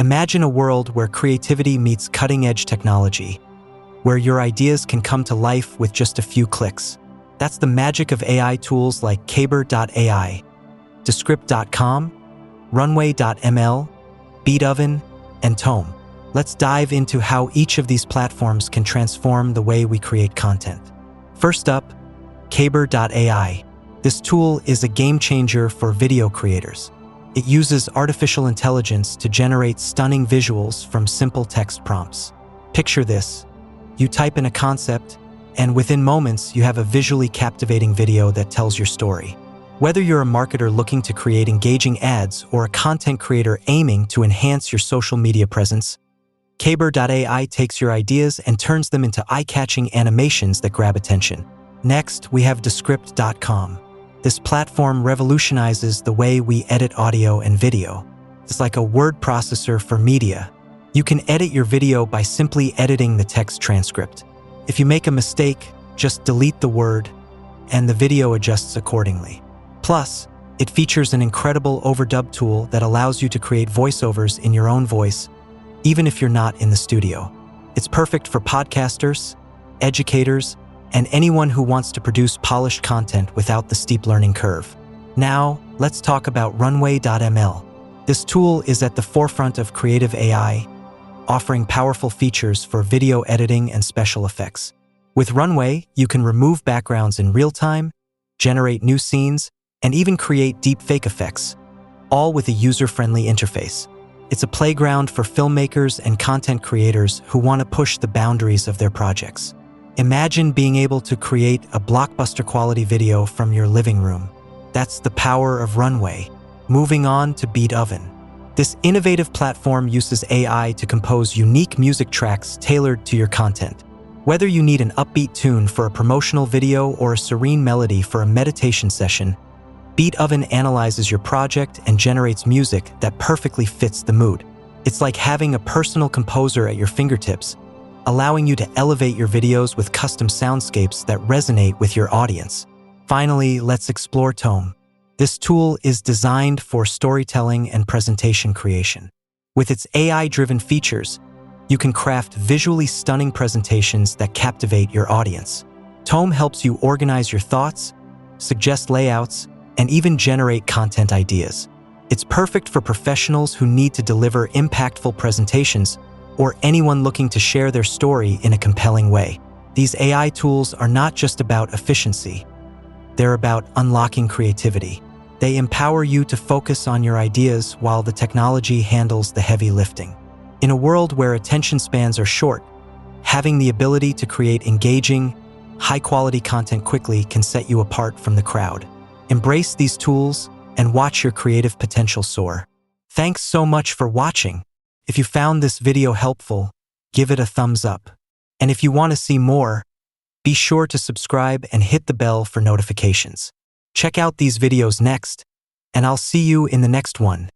Imagine a world where creativity meets cutting-edge technology, where your ideas can come to life with just a few clicks. That's the magic of AI tools like Kaiber.ai, Descript.com, Runway.ml, Beatoven, and Tome. Let's dive into how each of these platforms can transform the way we create content. First up, Kaiber.ai. This tool is a game changer for video creators. It uses artificial intelligence to generate stunning visuals from simple text prompts. Picture this. You type in a concept, and within moments, you have a visually captivating video that tells your story. Whether you're a marketer looking to create engaging ads or a content creator aiming to enhance your social media presence, Kaiber.ai takes your ideas and turns them into eye-catching animations that grab attention. Next, we have Descript.com. This platform revolutionizes the way we edit audio and video. It's like a word processor for media. You can edit your video by simply editing the text transcript. If you make a mistake, just delete the word, and the video adjusts accordingly. Plus, it features an incredible overdub tool that allows you to create voiceovers in your own voice, even if you're not in the studio. It's perfect for podcasters, educators, and anyone who wants to produce polished content without the steep learning curve. Now, let's talk about Runway.ml. This tool is at the forefront of creative AI, offering powerful features for video editing and special effects. With Runway, you can remove backgrounds in real time, generate new scenes, and even create deepfake effects, all with a user-friendly interface. It's a playground for filmmakers and content creators who want to push the boundaries of their projects. Imagine being able to create a blockbuster-quality video from your living room. That's the power of Runway. Moving on to Beatoven. This innovative platform uses AI to compose unique music tracks tailored to your content. Whether you need an upbeat tune for a promotional video or a serene melody for a meditation session, Beatoven analyzes your project and generates music that perfectly fits the mood. It's like having a personal composer at your fingertips, allowing you to elevate your videos with custom soundscapes that resonate with your audience. Finally, let's explore Tome. This tool is designed for storytelling and presentation creation. With its AI-driven features, you can craft visually stunning presentations that captivate your audience. Tome helps you organize your thoughts, suggest layouts, and even generate content ideas. It's perfect for professionals who need to deliver impactful presentations or anyone looking to share their story in a compelling way. These AI tools are not just about efficiency. They're about unlocking creativity. They empower you to focus on your ideas while the technology handles the heavy lifting. In a world where attention spans are short, having the ability to create engaging, high-quality content quickly can set you apart from the crowd. Embrace these tools and watch your creative potential soar. Thanks so much for watching. If you found this video helpful, give it a thumbs up. And if you want to see more, be sure to subscribe and hit the bell for notifications. Check out these videos next, and I'll see you in the next one.